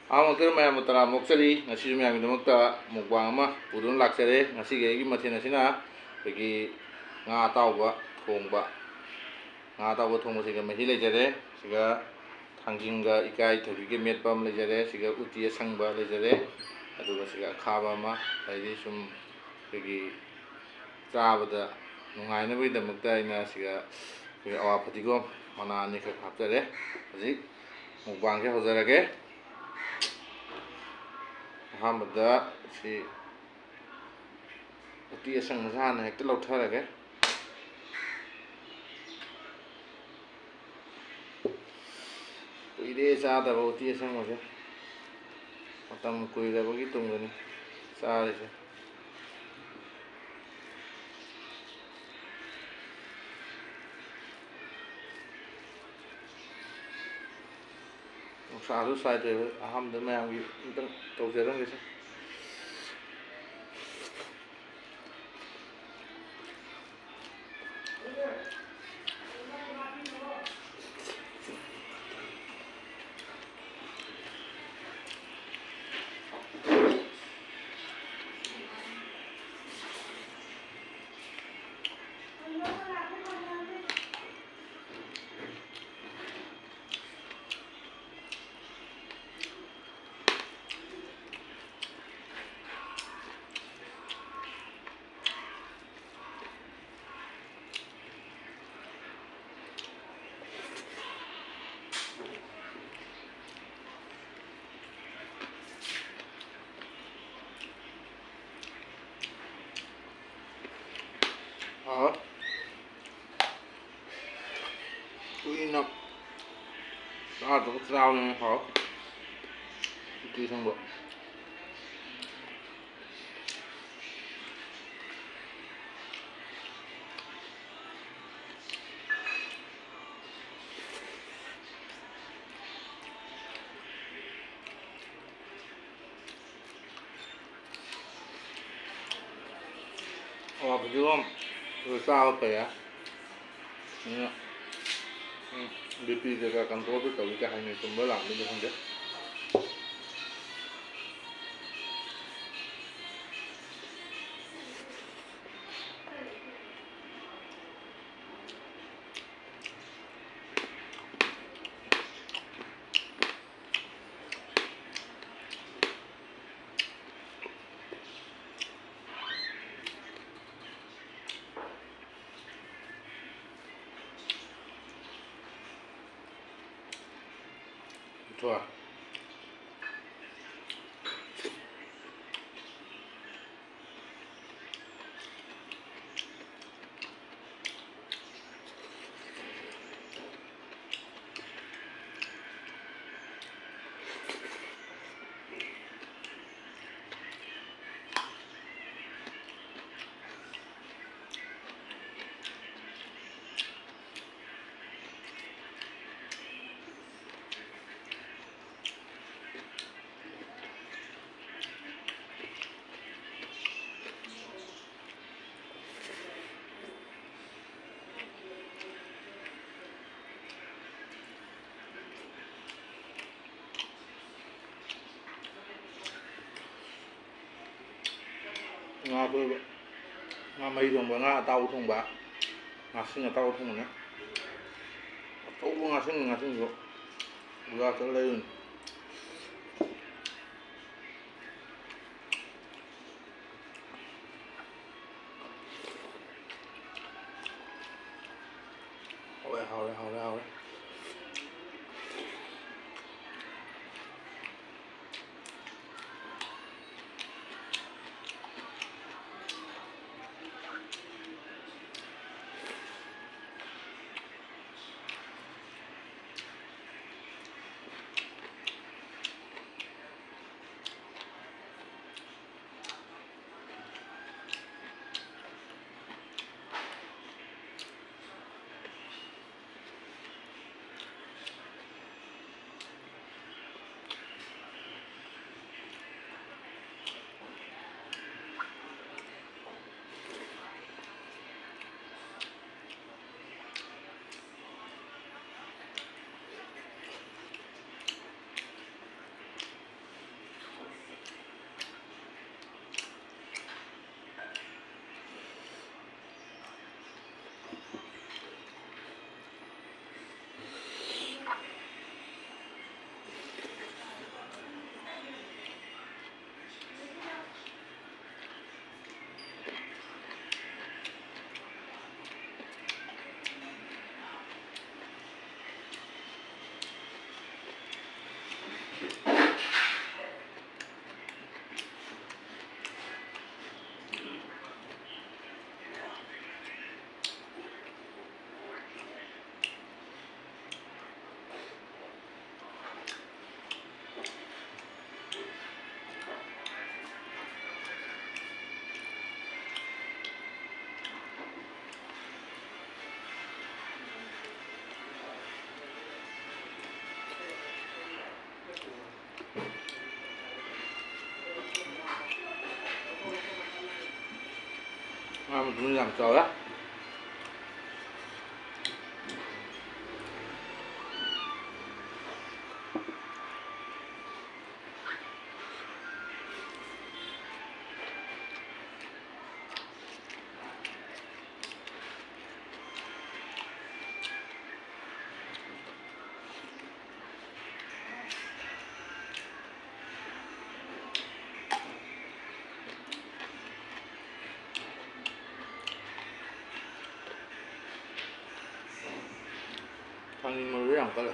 ꯑꯃꯛꯇꯅ ꯃꯌꯥꯝꯕꯨ ꯇꯔꯥ ꯃꯣꯛꯆꯔꯤ ꯉꯁꯤꯁꯨ ꯃꯌꯥꯝꯒꯤꯗꯃꯛꯇ ꯃꯨꯛꯕꯥꯡ ꯑꯃ ꯄꯨꯗꯨꯅ ꯂꯥꯛꯆꯔꯦ ꯉꯁꯤꯒꯤ ꯑꯩꯒꯤ ꯃꯊꯦꯜ ꯑꯁꯤꯅ ꯑꯩꯈꯣꯏꯒꯤ ꯉꯥ ꯑꯇꯥꯎꯕ ꯊꯣꯡꯕ ꯉꯥ ꯑꯇꯥꯎꯕ ꯊꯣꯡꯕꯁꯤꯒ ꯃꯍꯤ ꯂꯩꯖꯔꯦ ꯁꯤꯒ ꯊꯥꯡꯖꯤꯡꯒ ꯏꯀꯥꯏꯊꯕꯤꯒ ꯃꯦꯠꯄ ꯑꯃ ꯂꯩꯖꯔꯦ ꯁꯤꯒ ꯎꯇꯤ ꯑꯁꯪꯕ ꯂꯩꯖꯔꯦ ꯑꯗꯨꯒ ꯁꯤꯒ ꯑꯈꯥꯕ ꯑꯃ ꯍꯥꯏꯗꯤ ꯁꯨꯝ ꯑꯩꯈꯣꯏꯒꯤ ꯆꯥꯕꯗ ꯅꯨꯡꯉꯥꯏꯅꯕꯒꯤꯗꯃꯛꯇ ꯑꯩꯅ ꯁꯤꯒ ꯑꯩꯈꯣꯏꯒꯤ ꯑꯋꯥ ꯐꯗꯤꯒꯣꯝ ꯃꯅꯥ ꯑꯅꯤꯈꯛ ꯍꯥꯞꯆꯔꯦ ꯍꯧꯖꯤꯛ ꯃꯨꯛꯕꯥꯡꯁꯦ ꯍꯧꯖꯔꯒꯦ ꯑꯍꯥꯟꯕꯗ ꯁꯤ ꯎꯇꯤ ꯑꯁꯪꯕꯁꯦ ꯍꯥꯟꯅ ꯍꯦꯛꯇ ꯂꯧꯊꯔꯒꯦ ꯀꯨꯏꯔꯦ ꯆꯥꯗꯕ ꯎꯇꯤ ꯑꯁꯪꯕꯁꯦ ꯃꯇꯝ ꯀꯨꯏꯔꯕꯒꯤ ꯇꯨꯡꯗꯅꯤ ꯆꯥꯔꯤꯁꯦ ꯅꯨꯡꯁꯥꯁꯨ ꯁꯥꯏꯗ꯭ꯔꯦꯕ ꯑꯍꯥꯟꯕꯗ ꯃꯌꯥꯝꯒꯤ ꯑꯝꯇꯪ ꯇꯧꯖꯔꯝꯒꯦꯁꯦ ꯀꯨꯏꯅ ꯆꯥꯗꯕ ꯆꯥꯕꯅꯤꯅ ꯍꯥꯎ ꯎꯇꯤ ꯑꯁꯪꯕ ꯑꯋꯥ ꯐꯗꯤꯒꯣꯝ ꯆꯥꯕ ꯐꯩ ꯑꯗꯨꯅ ꯕꯤꯄꯤ ꯀꯩꯀꯥ ꯀꯟꯇ꯭ꯔꯣꯜꯗ ꯇꯧꯋꯤꯒ ꯍꯥꯏꯅꯩ ꯆꯨꯝꯕ ꯂꯥꯟꯕꯗꯤ ꯈꯪꯗꯦ 좋아. ꯉꯥ ꯑꯇꯣꯏꯕ ꯉꯥ ꯃꯍꯤ ꯊꯣꯡꯕ ꯉꯥ ꯑꯇꯥꯎꯕ ꯊꯣꯡꯕ ꯉꯥꯁꯤꯡ ꯑꯇꯥꯎꯕ ꯊꯣꯡꯕꯅꯦ ꯑꯆꯧꯕ ꯉꯥꯁꯤꯡꯗꯣ ꯕꯖꯥꯔ ꯆꯠꯂ ꯂꯩꯔꯨꯅꯤ 하오래 mình làm rồi á. Thằng mà làm cái này.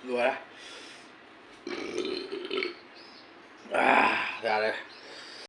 Rồi đấy. Ra đây.